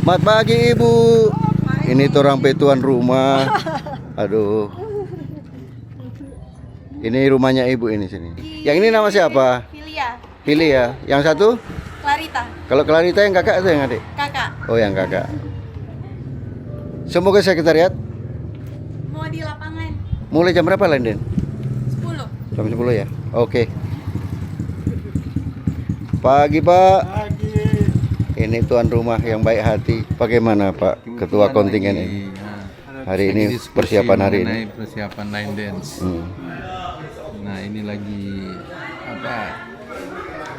Selamat pagi Ibu. Ini orang tuan rumah. Aduh. Ini rumahnya Ibu ini sini. Yang ini nama siapa? Filia. Filia. Yang satu? Clarita. Kalau Clarita yang kakak atau yang adik? Kakak. Oh, yang kakak. Semoga sekretariat. Mau di lapangan. Mulai jam berapa Lenden? 10. Jam 10 ya? Oke. Pagi Pak. Pagi. Ini tuan rumah yang baik hati. Bagaimana Pak Ketua kontingen ini? Hari ini persiapan hari ini. Persiapan line dance. Nah ini lagi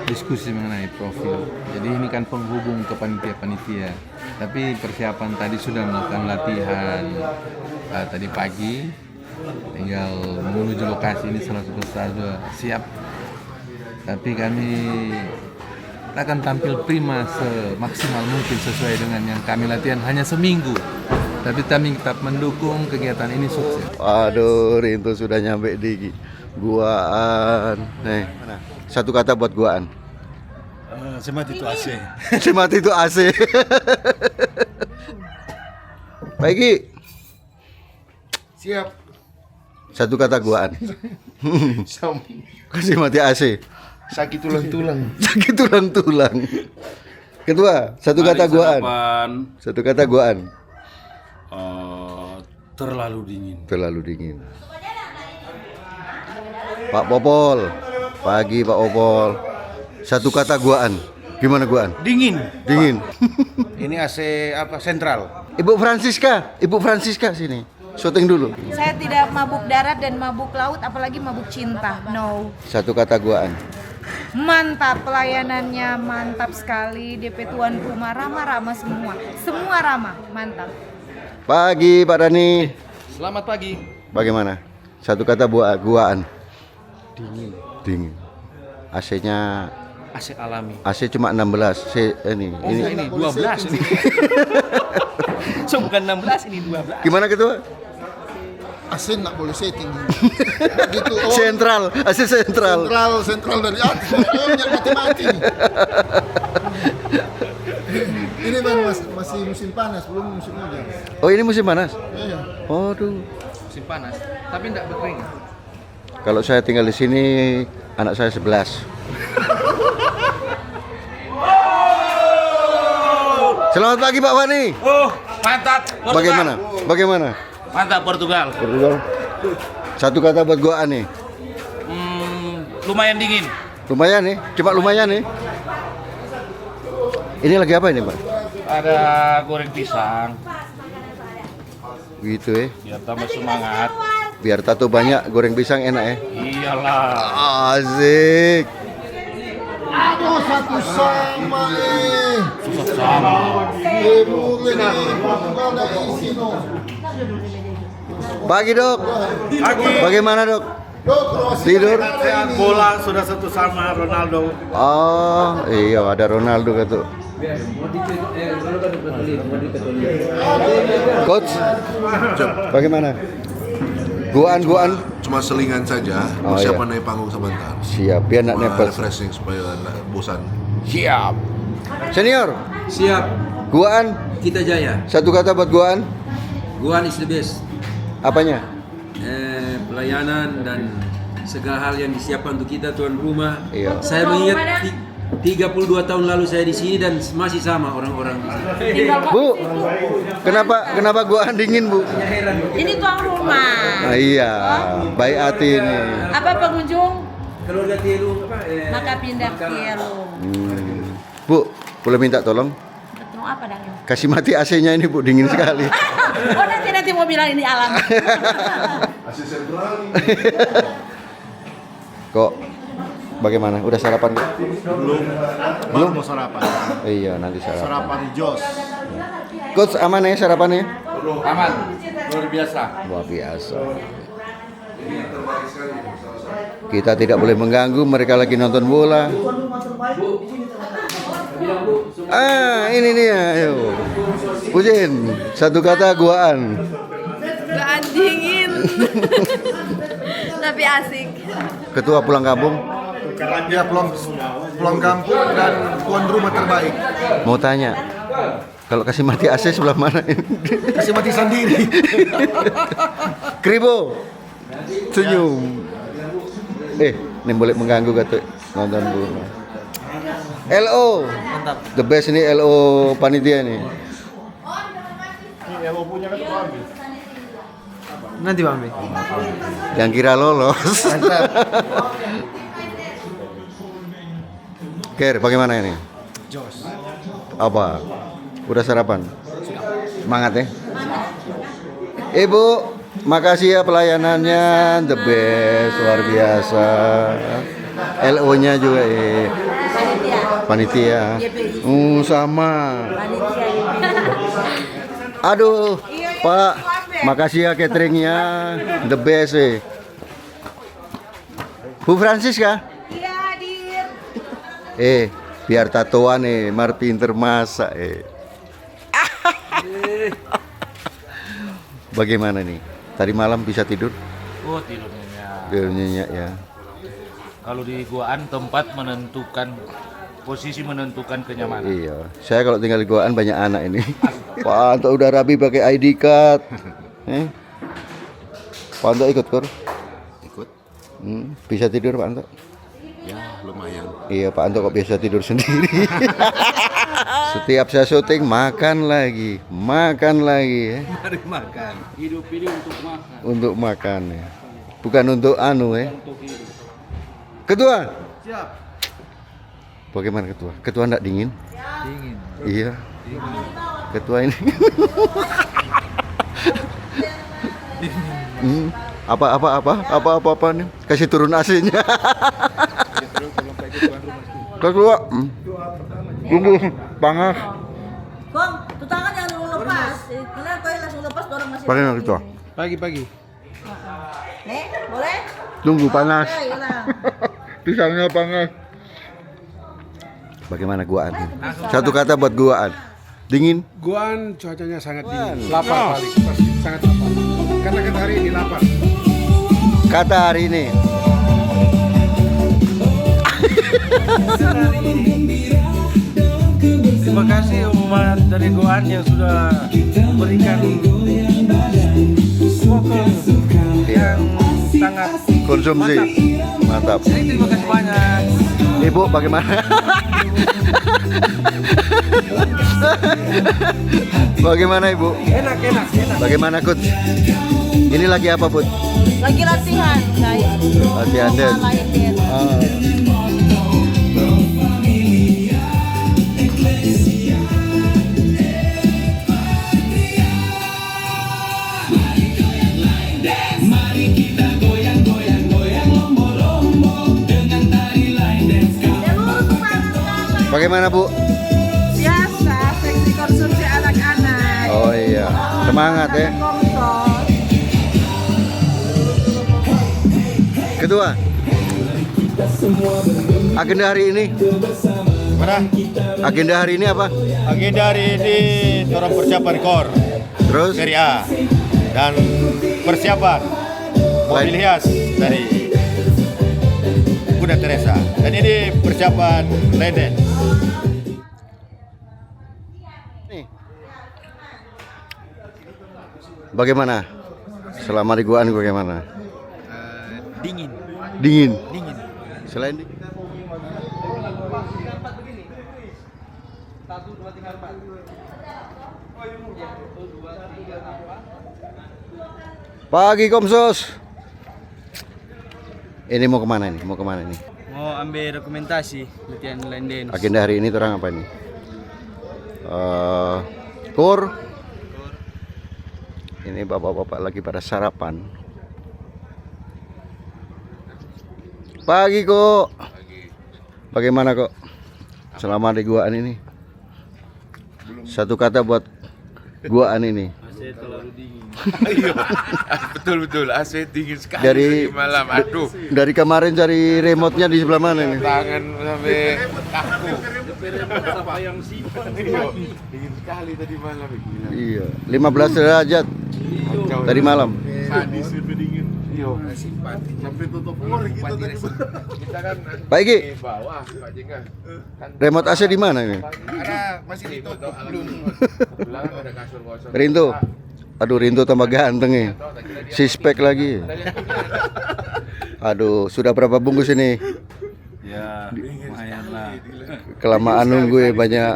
diskusi mengenai profil. Jadi ini kan penghubung ke panitia-panitia. Tapi persiapan tadi sudah melakukan latihan tadi pagi. Tinggal menuju lokasi ini salah satu sudah siap. Tapi kami akan tampil prima semaksimal mungkin sesuai dengan yang kami latihan hanya seminggu. Tapi kami tetap mendukung kegiatan ini sukses. Aduh, Rinto sudah nyampe di Guaan. Nih, satu kata buat Guaan. Semat itu AC. Semat itu AC. Pagi. Siap. Satu kata Guaan. Kasih mati AC. Sakit tulang-tulang. Sakit tulang-tulang. Ketua, satu kata Guaan. Satu kata Guaan. Terlalu dingin. Terlalu dingin. Pak Popol. Pagi Pak Popol. Satu kata Guaan. Gimana Guaan? Dingin. Dingin. Ini AC apa? Sentral. Ibu Francisca sini. Syuting dulu. Saya tidak mabuk darat dan mabuk laut, apalagi mabuk cinta. No. Satu kata Guaan. Mantap pelayanannya, mantap sekali. DP tuan rumah ramah-ramah semua. Semua ramah, mantap. Pagi Pak Dani. Selamat pagi. Bagaimana? Satu kata Guaan. Dingin. Dingin. AC-nya AC alami. AC cuma 16. Ini 12 ini. So bukan 16 ini 12. Gimana Ketua? AC nggak boleh setting gitu. Sentral, AC sentral. Sentral dari atas. Pokoknya mati-mati nih. Ini bang masih musim panas, belum musim hujan. Oh, ini musim panas. Iya. Aduh. Musim panas, tapi tidak berkering. Kalau saya tinggal di sini, anak saya 11. Selamat pagi Pak Fani. Oh, mantap. Portugal. Bagaimana? Mantap Portugal. Portugal. Satu kata buat Guaan nih. Lumayan dingin. Lumayan nih, cuma lumayan nih. Ini lagi apa ini Pak? Ada goreng pisang. Gitu ya. Biar tambah semangat. Biar tato banyak, goreng pisang enak ya. Iyalah. Asik. Aduh satu sama nih. Susah sama. Ibu ini Portugal ada isi no. Pagi Dok. Pagi. Bagaimana Dok? Kroasia Tidur? ada ini. Bola sudah satu sama Ronaldo. Oh iya, ada Ronaldo kata. Coach, bagaimana? Guaan. Cuma selingan saja, Oh, persiapan iya. naik panggung sebentar. Siap, biar nak Cuma nepel. refreshing supaya nggak bosan. Siap. Senior, Siap, Guaan. kita jaya. Satu kata buat Guaan. Guan is the best. Apanya? Pelayanan dan segala hal yang disiapkan untuk kita tuan rumah. Iya. Saya mengingat 32 tahun lalu saya di sini dan masih sama orang-orang di sini. Bu, kenapa Guaan dingin Bu? Ini tuan rumah. Nah, iya, baik hati ini. Apa pengunjung? Keluarga Telu Maka pindah ke Yelo. Bu, boleh minta tolong? Mau apa dah? Kasih mati AC-nya ini Bu, dingin sekali. Oh nanti mau bilang ini alam. Kok bagaimana? Udah sarapan? Belum mau sarapan. Iya, nanti sarapan. Sarapan jos. Coach, aman ya sarapannya? Aman. Luar biasa. Luar biasa. Kita tidak boleh mengganggu, mereka lagi nonton bola. Ini dia, ayo. Pujin, satu kata Guaan. Gak dingin. Tapi asik. Ketua pulang kampung. Ya pulang kampung dan tuan rumah terbaik. Mau tanya, Kalau kasih mati AC sebelah mana ini? Kasih mati sendiri. Kribo. Senyum. Ini boleh mengganggu kata nonton dulu. LO. Mantap. The best ini LO panitia nih. Nanti Bang Be. Yang kira lolos. Ker, bagaimana ini? Jos. Apa? Udah sarapan? Semangat ya? Ibu, makasih ya pelayanannya, the best, luar biasa. LO-nya juga panitia. Sama. Aduh, Pak, makasih ya cateringnya, the best Bu Francisca? Iya, hadir. Biar tatoan Mar pinter masak Bagaimana nih? Tadi malam bisa tidur? Oh, tidur nyenyak. Tidur nyenyak ya. Kalau di Goaan tempat menentukan posisi, menentukan kenyamanan. Iya. Saya kalau tinggal di Goaan banyak anak ini. Pak Anto udah rapi pakai ID card. Pak Anto ikut Kur? Ikut. Bisa tidur Pak Anto? Ya, lumayan. Iya, Pak Anto kok biasa tidur sendiri. Setiap saya syuting makan lagi ya. Mari makan. Hidup ini untuk makan. Untuk makan ya. Bukan untuk ya. Ketua. Siap. Bagaimana ketua? Ketua enggak dingin? Dingin. Iya. Ketua ini. Apa nih? Kasih turun AC-nya. Ketua. Tunggu, panas. Bang, tuh tangan jangan langsung lepas. Karena kau langsung lepas, orang masih. Pakai nggak ketua? Pagi-pagi. Nih, boleh? Tunggu panas. Oke, hilang. Pisangnya panas. Bagaimana guaan? Satu kata buat guaan. Dingin? Goaan cuacanya sangat dingin. Lapar paling, pasti sangat lapar. Karena kita hari ini lapar. Kata hari ini. Terima kasih umat dari Goaan yang sudah memberikan pokok yang sangat Konsumsi. Mantap. Jadi terima kasih banyak. Ibu bagaimana? Bagaimana Ibu? Enak. Bagaimana Kut? Ini lagi apa Bud? Lagi latihan, guys. Latihan dance. Bagaimana Bu? Biasa, seksi konsumsi anak-anak. Oh iya, semangat ya. Ketua, agenda hari ini? Mana? Agenda hari ini apa? Agenda hari ini orang persiapan KOR Terus? Seri A dan persiapan mobil hias dari Bunda Teresa. Dan ini persiapan Lenden. Bagaimana? Selama di Goaan bagaimana? Dingin. Dingin. Dingin. Selain dingin. Pagi Komsos. Ini mau kemana ini? Mau kemana ini? Mau ambil dokumentasi latihan line dance. Agenda hari ini terang apa ini? KOR. Ini bapak-bapak lagi pada sarapan. Pagi kok. Bagaimana kok? Selama di Goaan ini. Satu kata buat Goaan ini. AC terlalu dingin. Iya, betul AC dingin sekali Dari tadi malam. Aduh, dari kemarin cari remote-nya di sebelah mana ini? tangan sampai kaku. Sampai yang simpan. Dingin sekali tadi malam. Gila. Iya, 15 derajat tadi malam. Sadis lebih dingin. video. Sampai tutup umur kita tadi. Kita kan Pak Igi, di bawah, Pak Jengga. Kan remote AC di mana ini? Ada masih ditutup belum. belakang ada kasur kosong. Rinto. Aduh, Rinto tambah ganteng nih. Sispek lagi. Aduh, sudah berapa bungkus ini? Ya, lumayan lah. Kelamaan nunggu ya, banyak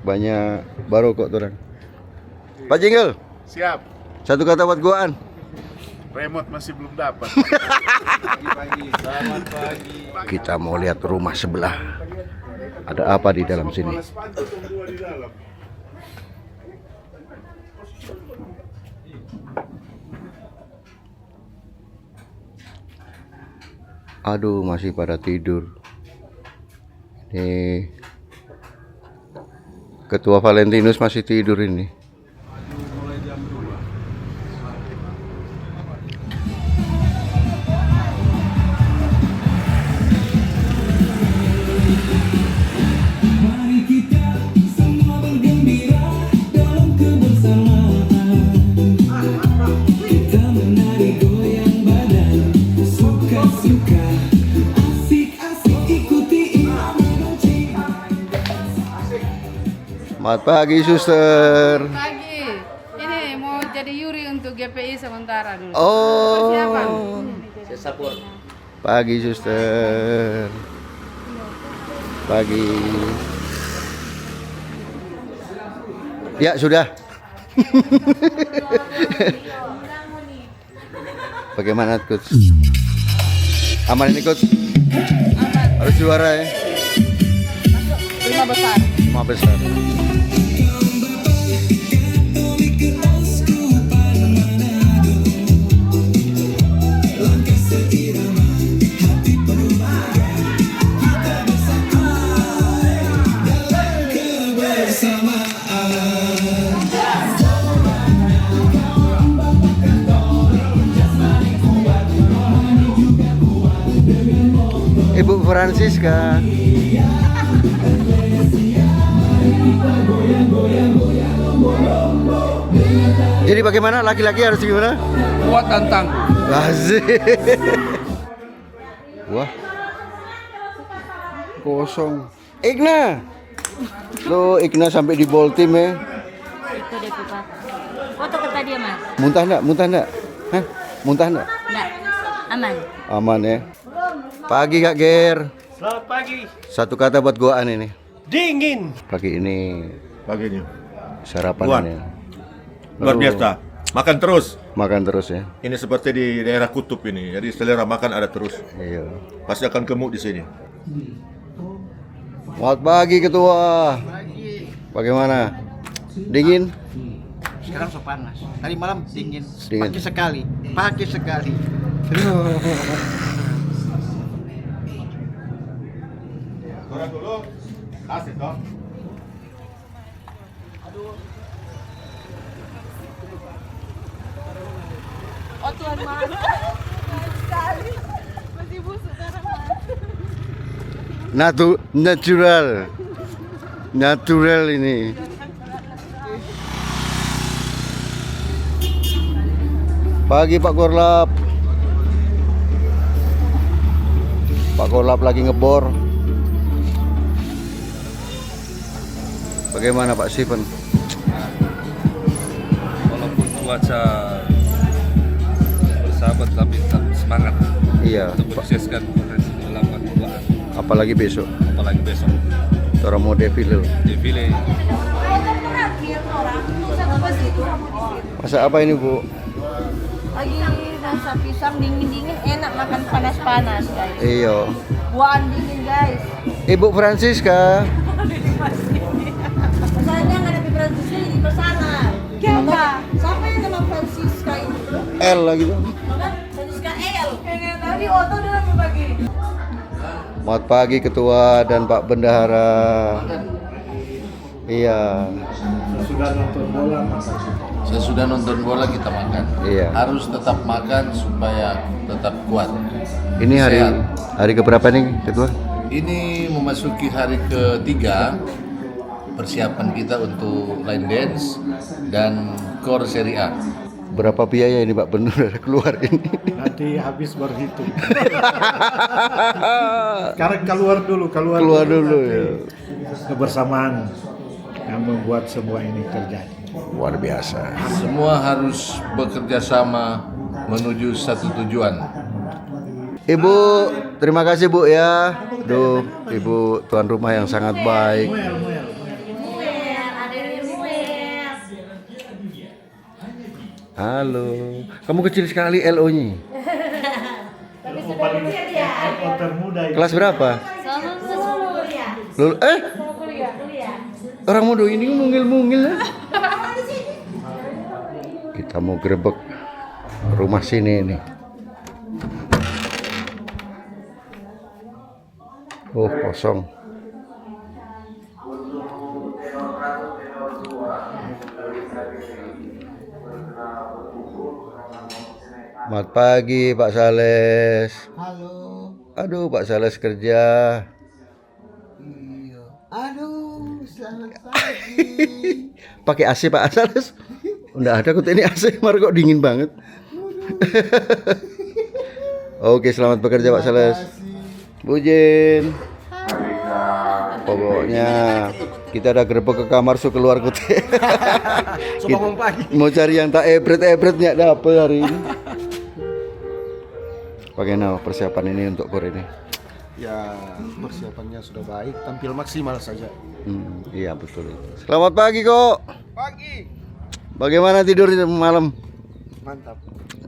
banyak baru kok orang. Pak Jingle, Siap. satu kata buat goaan. Remote masih belum dapat. Selamat pagi. Kita mau lihat rumah sebelah. Ada apa di dalam sini? Aduh, masih pada tidur. Ini Ketua Valentinus masih tidur ini. Selamat pagi, suster. Pagi. Ini mau jadi Yuri untuk GPI sementara dulu. Oh. Persiapan. Pagi, suster. Pagi. Ya, sudah. Bagaimana, Coach? Aman ini, Coach? Harus juara ya. 5 besar. 5 besar. Ibu Francisca. Jadi bagaimana, laki-laki harus gimana? Kuat dan tangguh. Asik. Wah, Kosong. Igna. Lo Igna sampai di ball team ya. Itu deh Pak. Foto kata dia Mas. Muntah enggak? Muntah enggak? Hah? Muntah enggak? Enggak. Aman. Aman ya. Pagi Kak Ger. Selamat pagi. Satu kata buat goaan ini. Dingin. Pagi ini Paginya. sarapan Goaan. ini. Luar biasa. Makan terus. Makan terus ya. Ini seperti di daerah kutub ini. Jadi selera makan ada terus. Iya. Pasti akan gemuk di sini. Selamat pagi Ketua. Bagaimana? Dingin? Sekarang so panas. Tadi malam dingin. Dingin. Pagi sekali. Pagi sekali. Orang dulu. Kasih toh. Oh Tuhan maaf. Sekali. Masih busuk sekarang. Natural ini. Pagi Pak Korlap. Pak Korlap lagi ngebor. Bagaimana Pak Steven? Walaupun cuaca bersahabat tapi tetap semangat Iya, untuk mensukseskan kongres 82. apalagi besok. Apalagi besok Orang mau defile. defile. Masak apa ini Bu? Lagi masak pisang dingin-dingin enak makan panas-panas guys. Iya. Buahan dingin guys. Ibu Francisca. Masalahnya nggak ada Francisca di pesanan. Siapa? Siapa yang nama Francisca itu? L lagi tuh. Francisca L. Tadi Oto udah berbagi. Selamat pagi Ketua dan Pak Bendahara. Iya. Sesudah nonton bola kita makan. Iya. Harus tetap makan supaya tetap kuat. Ini Sehat. hari keberapa nih Ketua? Ini memasuki hari ketiga persiapan kita untuk line dance dan core Serie A. Berapa biaya ini Pak Benar keluar ini? Nanti habis berhitung. Sekarang keluar dulu Keluar dulu ya. Kebersamaan yang membuat semua ini terjadi. Luar biasa. Semua harus bekerja sama menuju satu tujuan. Ibu, terima kasih Bu ya. Duh, Ibu tuan rumah yang sangat baik. Halo, kamu kecil sekali LO-nya. Tapi sudah kuliah dia. Kelas berapa? Orang muda ini mungil-mungil ya. Kita mau gerebek rumah sini nih. Oh, kosong. Selamat pagi Pak Sales. Halo. Aduh Pak Sales kerja. Iya. Aduh, selamat pagi. Pakai AC Pak Sales. Udah ada kok ini AC, mar kok dingin banget. Oke, selamat bekerja Pak Sales. Bu Jen. Pokoknya kita ada gerbek ke kamar su keluar kute. Mau cari yang tak ebret nggak dapet hari ini. Bagaimana persiapan ini untuk Pur ini? Ya, persiapannya sudah baik, tampil maksimal saja. Iya betul. Selamat pagi kok. Pagi. Bagaimana tidur malam? Mantap.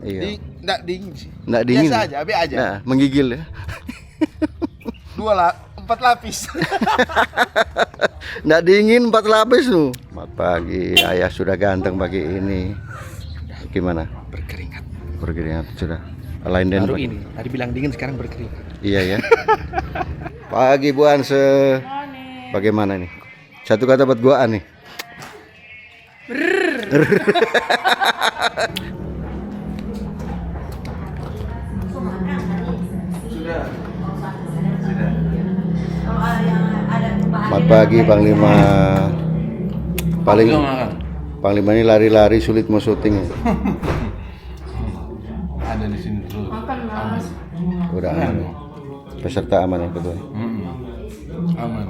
Iya. Nggak dingin sih. Nggak dingin. Biasa aja, be aja. Nah, menggigil ya. 4 lapis. Nggak dingin 4 lapis lu. Selamat pagi. Ayah sudah ganteng pagi ini. Gimana? Berkeringat sudah. Lain dan Baru ini, tadi bilang dingin sekarang berkeringat. Iya ya. Pagi Bu Anse. Bagaimana nih? Satu kata buat gua nih. Selamat pagi Panglima. Panglima ini lari-lari sulit mau syuting. Ada di sini terus. Udah aman. Peserta aman ya betul. Aman.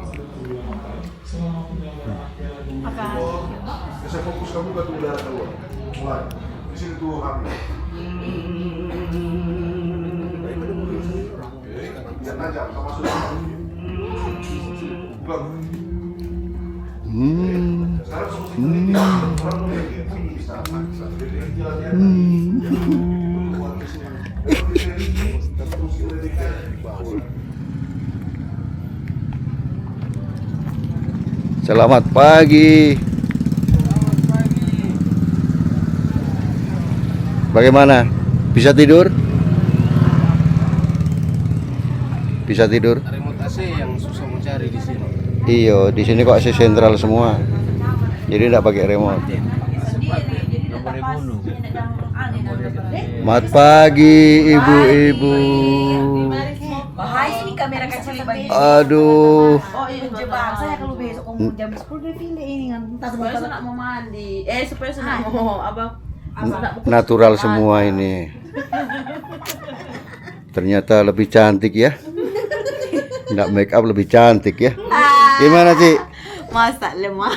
Bisa fokus kamu ke udara keluar. Mulai. Di sini tuh api. Biar aja, sama sudah. Selamat pagi. Bagaimana? Bisa tidur? Bisa tidur? Remote AC yang susah mencari di sini. Iya, di sini kok AC sentral semua. Jadi enggak pakai remote. Selamat pagi ibu-ibu. Bahaya ini kamera kecil bagi. Aduh. Oh iya, jebak saya kalau besok mau jam 10 dia pindah ini kan. Supaya saya nak mau mandi. Supaya saya nak mau Natural semua ini. Ternyata lebih cantik ya. Enggak make up lebih cantik ya. Gimana Ci? Masa lemah.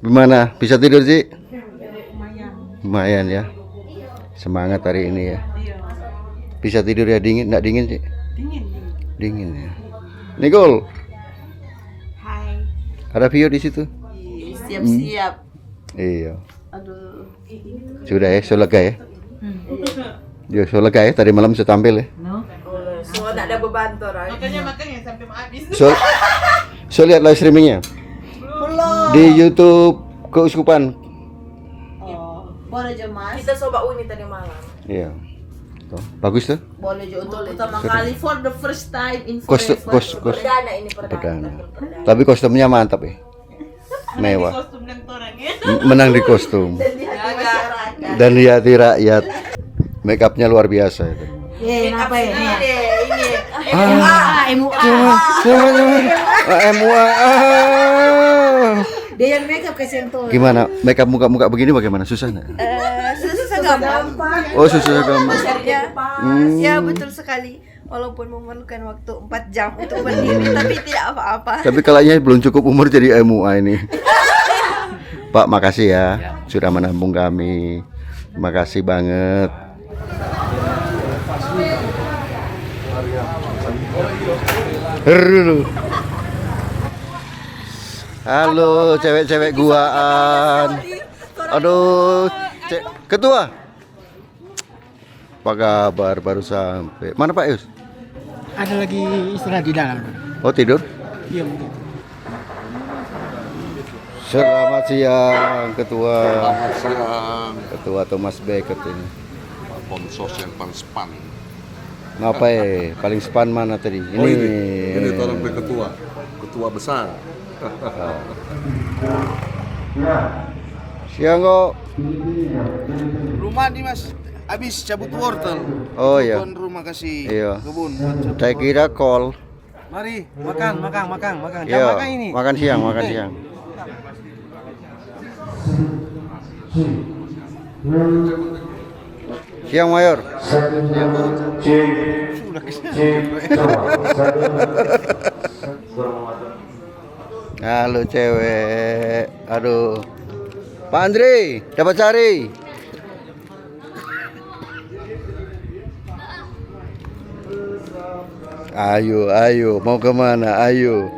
Gimana? Bisa tidur Ci? Lumayan ya. Semangat hari ini ya. Bisa tidur ya, dingin? Enggak dingin Ci? Dingin ya. Nicole. Hai. Ada Vio di situ? Siap-siap. Iya. Aduh. Sudah ya, so lega ya. Dia so lega ya, tadi malam saya tampil ya. So enggak ada beban tuh orang. Makanya sampai mau habis. So lihat live streamingnya Belum. di YouTube Keuskupan. Boleh aja Mas. Kita coba uni tadi malam. Iya. Tuh, bagus tuh. Boleh aja untuk pertama kali for the first time in Kostum, forever. Perdana ini perdana. Tapi kostumnya mantap ya. Mewah. Kostum dan orang ya. Menang di kostum. Dan di hati masyarakat. Dan di hati rakyat. Make upnya luar biasa itu. Kenapa ya? Ini. MUA. Dia yang makeup kasih yang tuh. Gimana? Makeup muka-muka begini bagaimana? Susah nggak? Susah gampang. Oh, susah gampang. Ya betul sekali. Walaupun memerlukan waktu 4 jam untuk berdiri, tapi tidak apa-apa. Tapi kayaknya belum cukup umur jadi MUA ini. Pak, makasih ya sudah menampung kami. Makasih banget. Halo cewek-cewek guaan. Aduh, ketua. Apa kabar baru sampai? Mana Pak Yus? Ada lagi istirahat di dalam. Oh, tidur? Iya mungkin. Selamat siang ketua. Selamat siang. Ketua Thomas Beckett ini. Ponsos yang paling span. Ngapa ya? Paling span mana tadi? Ini tolong ketua. Ketua besar. Siang kok. Rumah nih Mas, habis cabut wortel. Oh iya. Tuan rumah kasih Iya. kebun. Saya kira call. Mari makan. Jam Iya. makan ini. Makan siang. Siang Mayor. Halo cewek. Aduh. Pak Andri, dapat cari. Ayo, mau kemana? Ayo.